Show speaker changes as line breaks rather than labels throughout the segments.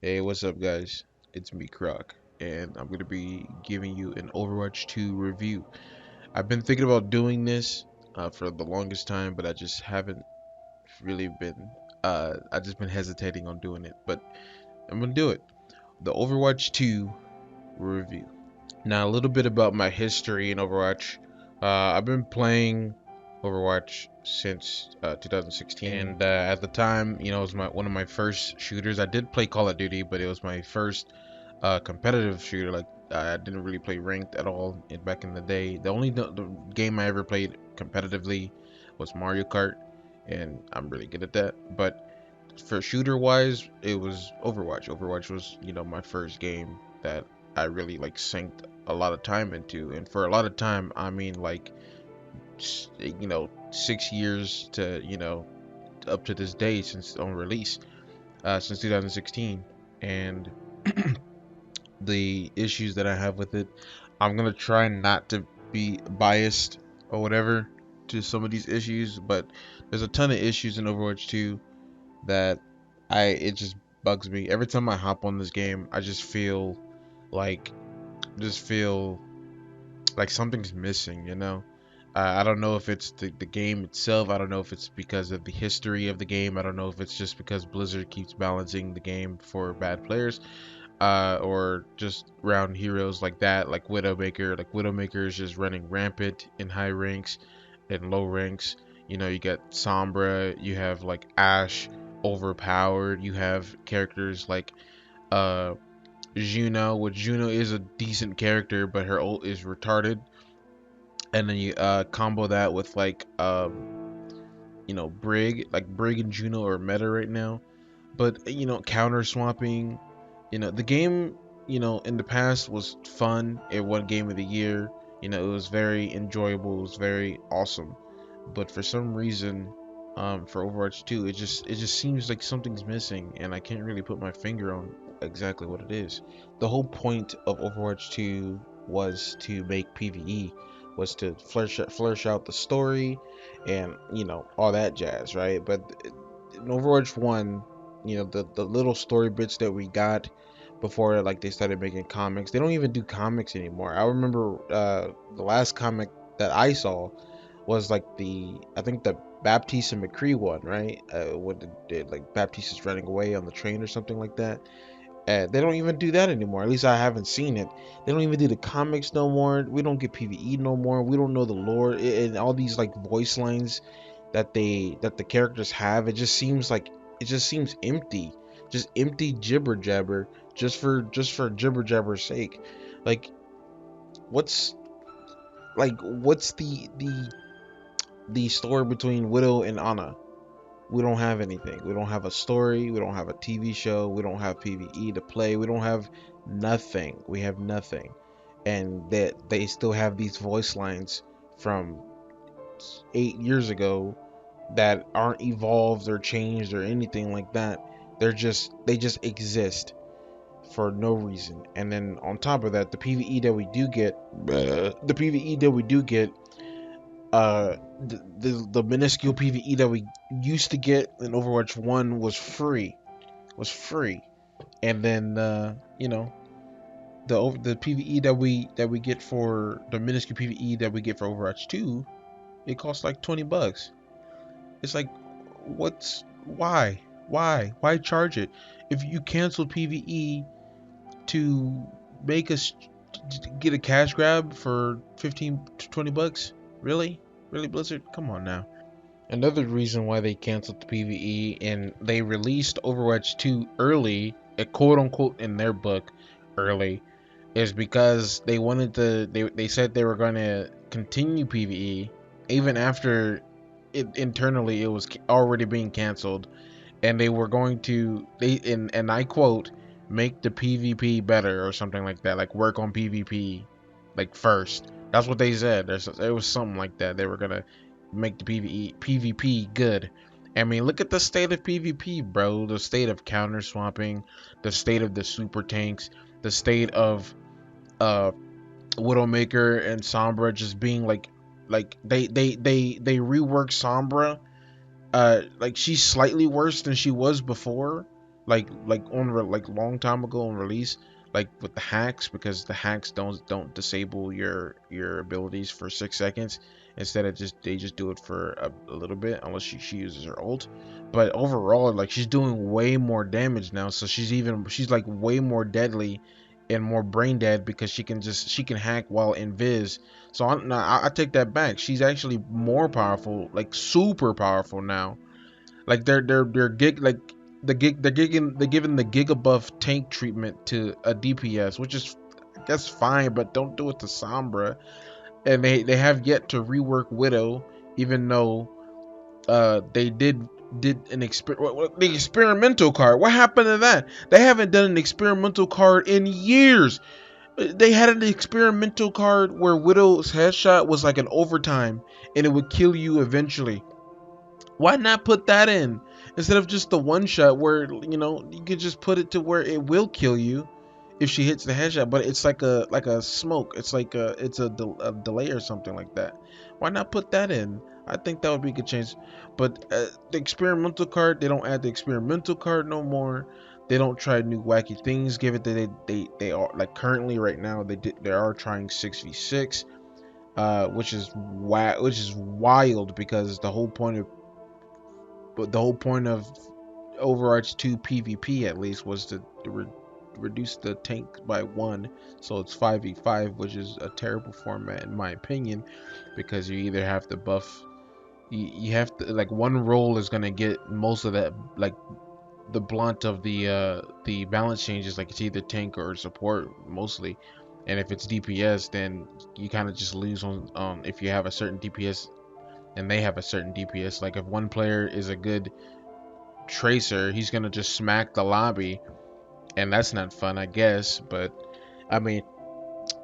Hey, what's up, guys? It's me, Croc, and I'm gonna be giving you an Overwatch 2 review. I've been thinking about doing this for the longest time, but I just haven't really been. I just been hesitating on doing it, but I'm gonna do it. The Overwatch 2 review. Now, a little bit about my history in Overwatch. I've been playing Overwatch since 2016, and at the time, it was one of my first shooters. I did play Call of Duty, but it was my first competitive shooter. Like I didn't really play ranked at all back in the day. The only the game I ever played competitively was Mario Kart, and I'm really good at that. But for shooter wise, it was Overwatch. Overwatch was my first game that I really like sank a lot of time into, and for a lot of time, I mean like 6 years to up to this day since on release, since 2016, and the issues that I have with it. I'm gonna try not to be biased or whatever to some of these issues, but there's a ton of issues in Overwatch 2 that it just bugs me. Every time I hop on this game, I like just feel like something's missing, I don't know if it's the game itself. I don't know if it's because of the history of the game. I don't know if it's just because Blizzard keeps balancing the game for bad players, or just round heroes like that, like Widowmaker. Like Widowmaker is just running rampant in high ranks and low ranks. You got Sombra, you have like Ashe, overpowered. You have characters like uh Juno, which Juno is a decent character, but her ult is retarded. And then you combo that with like Brig. Like Brig and Juno are meta right now. But counter swapping, the game, in the past was fun. It won game of the year. It was very enjoyable. It was very awesome. But for some reason, for Overwatch 2, it just seems like something's missing, and I can't really put my finger on exactly what it is. The whole point of Overwatch 2 was to make PvE, was to flourish out the story, and all that jazz, right? But in Overwatch 1, the little story bits that we got before like they started making comics. They don't even do comics anymore. I remember the last comic that I saw was like I think the Baptiste and McCree one, right? What did like Baptiste is running away on the train or something like that. They don't even do that anymore. At least I haven't seen it. They don't even do the comics no more. We don't get PvE no more. We don't know the lore and all these like voice lines that the characters have. It just seems empty, just empty jibber jabber, just for jibber jabber's sake. Like what's what's the story between Widow and Anna? We don't have anything. We don't have a story. We don't have a TV show. We don't have PvE to play. We don't have nothing. We have nothing. And that they still have these voice lines from 8 years ago that aren't evolved or changed or anything like that. They just exist for no reason. And then on top of that, the PvE that we do get, the minuscule PvE that we used to get in Overwatch 1 was free. And then the PvE that we get for the minuscule PvE that we get for Overwatch 2, it costs like $20. It's like, why? Why charge it? If you cancel PvE to make us get a cash grab for 15 to $20, really? Really, Blizzard? Come on now. Another reason why they canceled the PvE and they released Overwatch 2 early, a quote unquote in their book early, is because they wanted to they said they were going to continue PvE even after it internally it was already being canceled, and they were going to and I quote, make the PvP better or something like that, like work on PvP like first. That's what they said. It was something like that. They were gonna make the PvP good. I mean, look at the state of PvP, bro. The state of counter swapping, the state of the super tanks, the state of uh Widowmaker and Sombra just being like they reworked Sombra. Like she's slightly worse than she was before, like like long time ago on release, like with the hacks, because the hacks don't disable your abilities for 6 seconds. Instead of just they just do it for a little bit unless she uses her ult. But overall, like she's doing way more damage now, so she's like way more deadly and more brain dead because she can hack while invis. So I take that back. She's actually more powerful, like super powerful now. Like they're gig like they're giving the giga buff tank treatment to a DPS, which is I guess fine, but don't do it to Sombra. And they have yet to rework Widow, even though they did an the experimental card. What happened to that? They haven't done an experimental card in years. They had an experimental card where Widow's headshot was like an overtime and it would kill you eventually. Why not put that in instead of just the one shot where you could just put it to where it will kill you if she hits the headshot, but it's like a smoke. It's like a delay or something like that. Why not put that in? I think that would be a good change. But the experimental card, they don't add the experimental card no more. They don't try new wacky things. Give it that they are like currently right now they are trying 6v6, which is wild because the whole point of Overwatch 2 PvP at least was to reduce the tank by one, so it's 5v5, which is a terrible format in my opinion, because you either have to buff, you have to like one role is gonna get most of that, like the blunt of the balance changes, like it's either tank or support mostly, and if it's DPS, then you kind of just lose on if you have a certain DPS and they have a certain DPS. Like if one player is a good tracer, he's gonna just smack the lobby, and that's not fun, I guess. But I mean,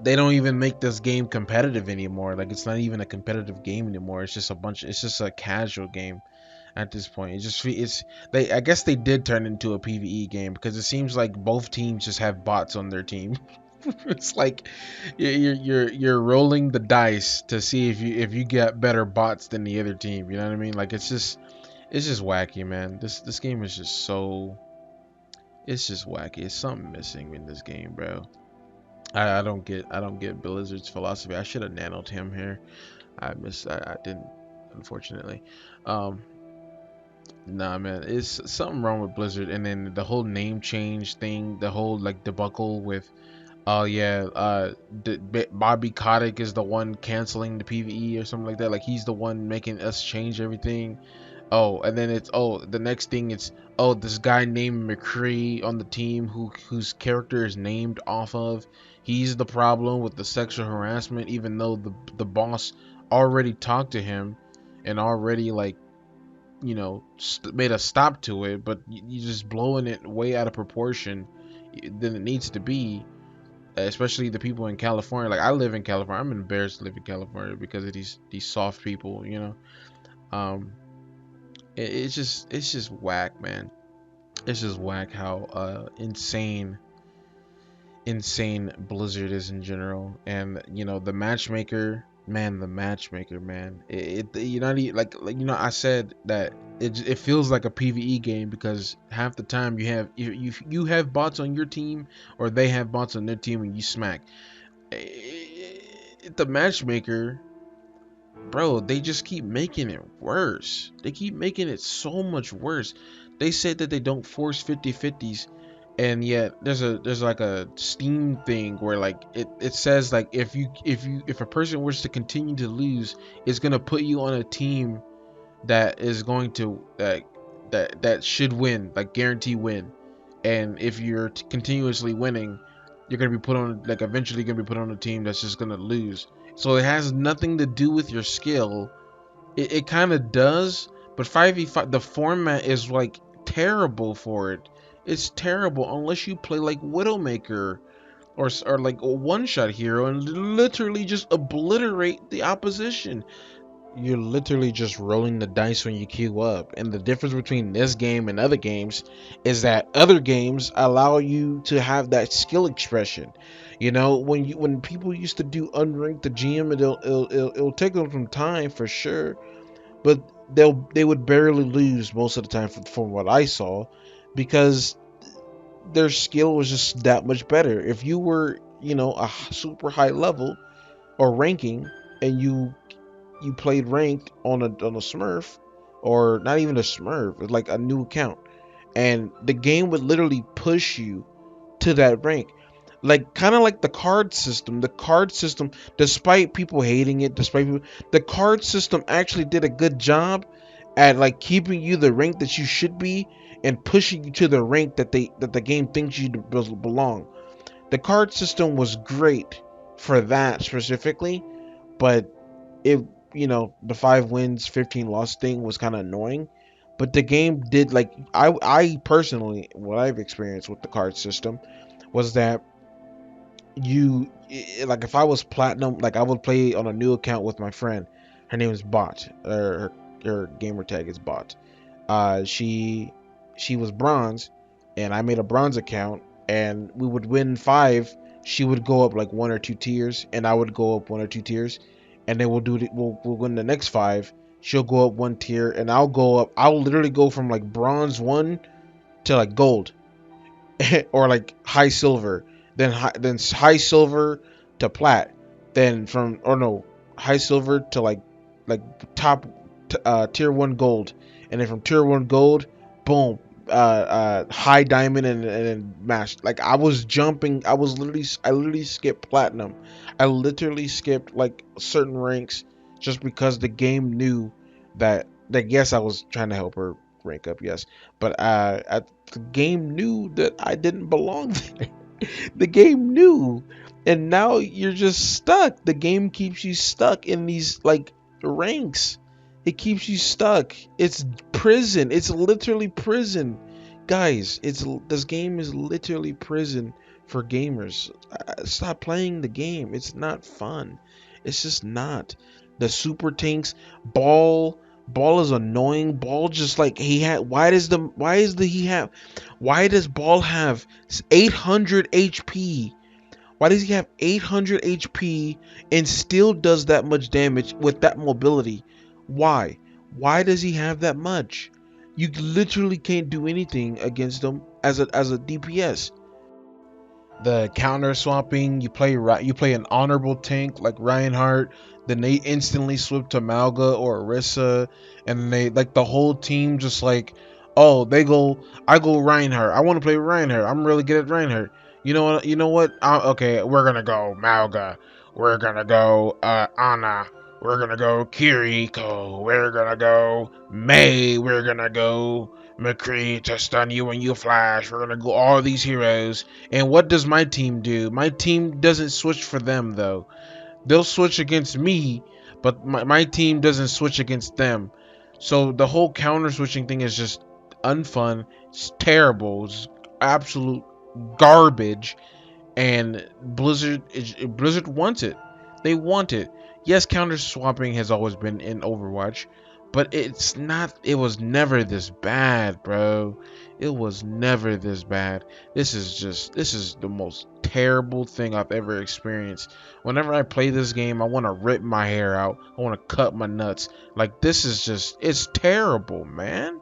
they don't even make this game competitive anymore. Like it's not even a competitive game anymore. It's just a bunch. It's just a casual game at this point. It's they. I guess they did turn into a PVE game because it seems like both teams just have bots on their team. It's like you're rolling the dice to see if you get better bots than the other team. You know what I mean? Like it's just wacky, man. This game is just so, it's just wacky. It's something missing in this game, bro. I don't get Blizzard's philosophy. I should have nanoed him here. I didn't, unfortunately. Um nah, man, it's something wrong with Blizzard. And then the whole name change thing, the whole like debacle with, oh yeah, Bobby Kotick is the one canceling the PvE or something like that. Like he's the one making us change everything. Oh, and then it's, oh, the next thing it's, oh, this guy named McCree on the team whose character is named off of, he's the problem with the sexual harassment, even though the boss already talked to him and already like made a stop to it, but you just blowing it way out of proportion than it needs to be. Especially the people in California. Like I live in California. I'm embarrassed to live in California because of these soft people. Um, it's just whack, man. It's just whack how insane Blizzard is in general. And the matchmaker, man, you're not like I said that it feels like a PvE game because half the time you have bots on your team or they have bots on their team and you smack. The matchmaker, bro, they just keep making it worse. They keep making it so much worse. They said that they don't force 50-50s, and yet there's like a Steam thing where like it says like if a person were to continue to lose, it's gonna put you on a team that is going to that should win, like guarantee win. And if you're continuously winning, you're gonna be put on, like eventually gonna be put on a team that's just gonna lose. So it has nothing to do with your skill. It kind of does, but 5v5, the format is like terrible for it. It's terrible unless you play like Widowmaker or like a one-shot hero and literally just obliterate the opposition. You're literally just rolling the dice when you queue up. And the difference between this game and other games is that other games allow you to have that skill expression. When people used to do unranked the GM, it'll take them some time for sure, but they would barely lose most of the time from what I saw, because their skill was just that much better. If you were, a super high level or ranking, and you played ranked on a Smurf, or not even a Smurf, it's like a new account, and the game would literally push you to that rank. Like kind of like the card system. The card system, despite people hating it, the card system actually did a good job at like keeping you the rank that you should be and pushing you to the rank that the game thinks you belong. The card system was great for that specifically, but it the 5 wins 15 loss thing was kind of annoying. But the game did, like, I personally, what I've experienced with the card system was that like, if I was platinum, like I would play on a new account with my friend. Her name is Bot, or her gamer tag is Bot. She was bronze, and I made a bronze account, and we would win five. She would go up like 1 or 2 tiers, and I would go up 1 or 2 tiers, and then we'll win the next five. She'll go up 1 tier, and I'll go up. I'll literally go from like bronze 1 to like gold, or like high silver, then high silver to plat, then from, or no, high silver to like top tier 1 gold, and then from tier 1 gold, boom, high diamond, and then mash. Like, I literally skipped platinum. I literally skipped like certain ranks just because the game knew that yes, I was trying to help her rank up, yes, but the game knew that I didn't belong there. The game knew, and now you're just stuck. The game keeps you stuck in these like ranks. It keeps you stuck. It's prison. It's literally prison, guys. This game is literally prison for gamers. Stop playing the game. It's not fun. It's just not. The super tanks, ball is annoying. Ball just like he had. Why does Ball have 800 HP? Why does he have 800 HP and still does that much damage with that mobility? Why? Why does he have that much? You literally can't do anything against him as a DPS. The counter swapping, you play an honorable tank like Reinhardt, then they instantly swip to Malga or Orisa, and they like the whole team just like, oh, I go Reinhardt, I want to play Reinhardt, I'm really good at Reinhardt. You know what, okay, we're gonna go Malga, we're gonna go Ana, we're gonna go Kiriko, we're gonna go May, we're gonna go McCree to stun you when you flash, we're gonna go all these heroes. And what does my team do? My team doesn't switch for them, though. They'll switch against me, but my team doesn't switch against them. So the whole counter switching thing is just unfun. It's terrible. It's absolute garbage. And Blizzard wants it. They want it. Yes, counter swapping has always been in Overwatch, but it's not. It was never this bad, bro. It was never this bad. This is the most terrible thing I've ever experienced. Whenever I play this game, I want to rip my hair out. I want to cut my nuts. Like, this is just, it's terrible, man.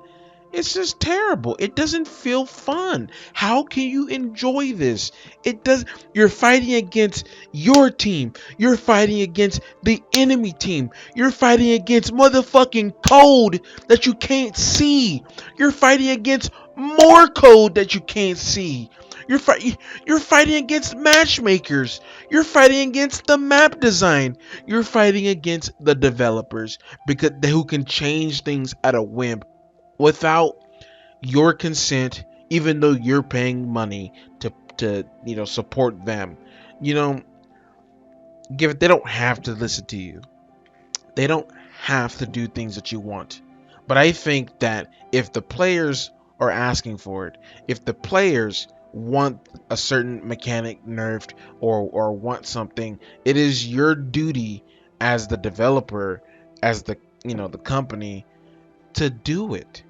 It's just terrible. It doesn't feel fun. How can you enjoy this? It does. You're fighting against your team. You're fighting against the enemy team. You're fighting against motherfucking code that you can't see. You're fighting against more code that you can't see. You're fighting against matchmakers. You're fighting against the map design. You're fighting against the developers because who can change things at a whim without your consent, even though you're paying money to support them. You know, give it. They don't have to listen to you. They don't have to do things that you want. But I think that if the players are asking for it, if the players want a certain mechanic nerfed, or want something, it is your duty as the developer, as the company, to do it,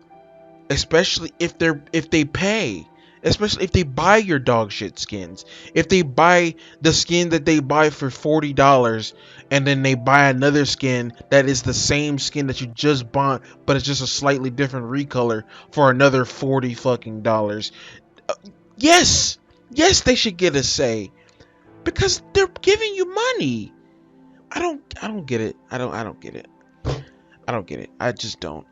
especially if they pay, especially if they buy your dog shit skins, if they buy the skin that they buy for $40, and then they buy another skin that is the same skin that you just bought, but it's just a slightly different recolor for another 40 fucking dollars. Yes, yes, they should get a say because they're giving you money. I don't get it. I don't get it. I don't get it. I just don't.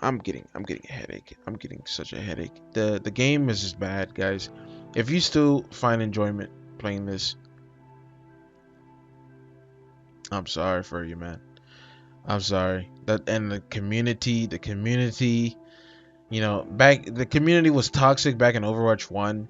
I'm getting a headache. I'm getting such a headache. The game is just bad, guys. If you still find enjoyment playing this, I'm sorry for you, man. I'm sorry. That and the community, back the community was toxic back in Overwatch 1,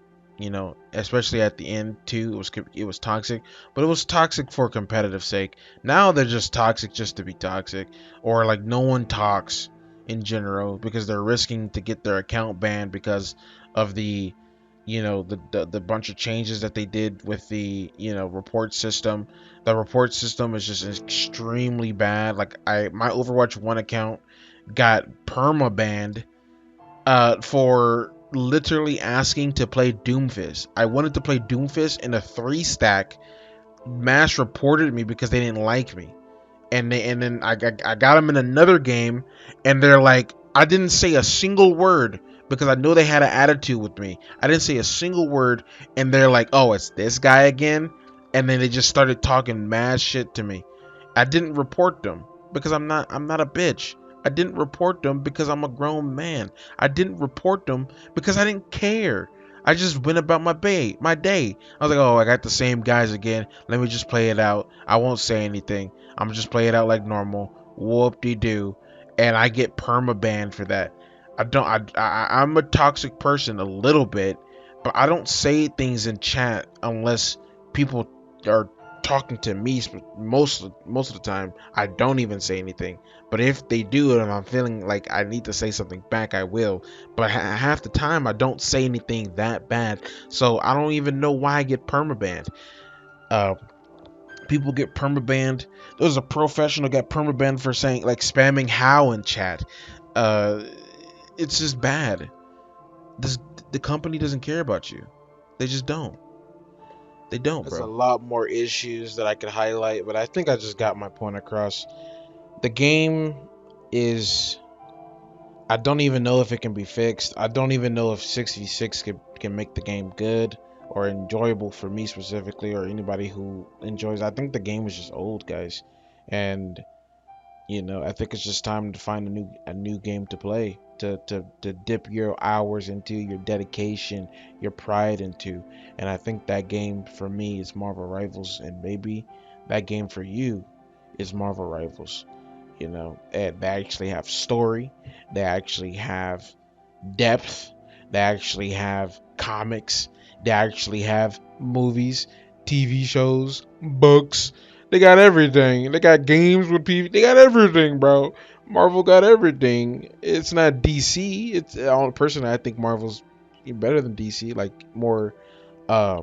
especially at the end too. It was toxic, but it was toxic for competitive sake. Now they're just toxic just to be toxic, or like no one talks in general because they're risking to get their account banned because of the bunch of changes that they did with the report system. The report system is just extremely bad. Like my Overwatch 1 account got perma banned for literally asking to play Doomfist. I wanted to play Doomfist in a 3 stack. Mass reported me because they didn't like me, and then I got them in another game, and they're like, I didn't say a single word because I know they had an attitude with me. I didn't say a single word, and they're like, oh, it's this guy again, and then they just started talking mad shit to me. I didn't report them because I'm not a bitch. I didn't report them because I'm a grown man. I didn't report them because I didn't care. I just went about my day. I was like, oh, I got the same guys again. Let me just play it out. I won't say anything. I'm just play it out like normal. Whoop de doo, and I get perma banned for that. I don't. I'm a toxic person a little bit, but I don't say things in chat unless people are talking to me. Most of the time, I don't even say anything. But if they do, and I'm feeling like I need to say something back, I will. But half the time, I don't say anything that bad, so I don't even know why I get perma banned. Uh, People get permabanned. There was a professional got permabanned for saying like spamming how in chat. Uh, it's just bad. This the company doesn't care about you. They just don't. They don't, There's a lot more issues that I could highlight, but I think I just got my point across. The game is. I don't even know if it can be fixed. I don't even know if 6v6 can make the game good or enjoyable for me specifically or anybody who enjoys. I think the game is just old, guys. And I think it's just time to find a new game to play, to dip your hours into, your dedication, your pride into. And I think that game for me is Marvel Rivals, and maybe that game for you is Marvel Rivals. And they actually have story, they actually have depth, they actually have comics, they actually have movies, TV shows, books. They got everything. They got games with people. They got everything, bro. Marvel got everything. It's not DC. It's personally, I think Marvel's better than DC. Like more uh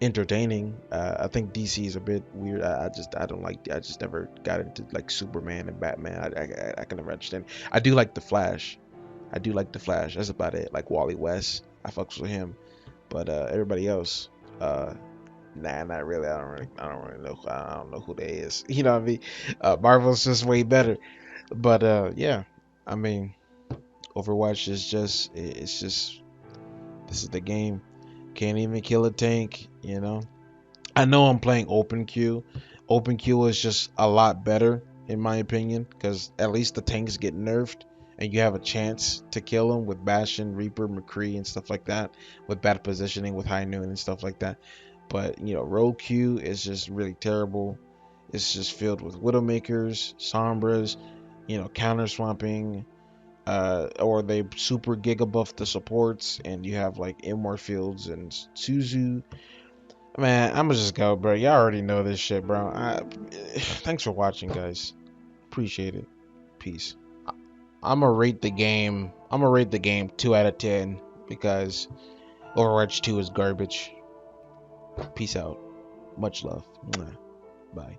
entertaining. I think DC is a bit weird. I don't like. I just never got into like Superman and Batman. I can never understand. I do like the Flash. I do like the Flash. That's about it. Like Wally West. I fucks with him. But everybody else, nah, not really. I don't really know. I don't know who they is. You know what I mean? Marvel's just way better. But yeah, I mean, Overwatch is just. It's just. This is the game. Can't even kill a tank. I know I'm playing open queue. Open queue is just a lot better in my opinion because at least the tanks get nerfed and you have a chance to kill them with Bastion, Reaper, McCree, and stuff like that. With bad positioning, with High Noon and stuff like that. But road queue is just really terrible. It's just filled with Widowmakers, Sombras, counter swapping, or they super giga buff the supports, and you have like Immor Fields and Suzu. Man, I'm gonna just go, bro. Y'all already know this shit, bro. Thanks for watching, guys. Appreciate it. Peace. I'm gonna rate the game. I'm gonna rate the game 2 out of 10 because Overwatch 2 is garbage. Peace out. Much love. Mwah. Bye.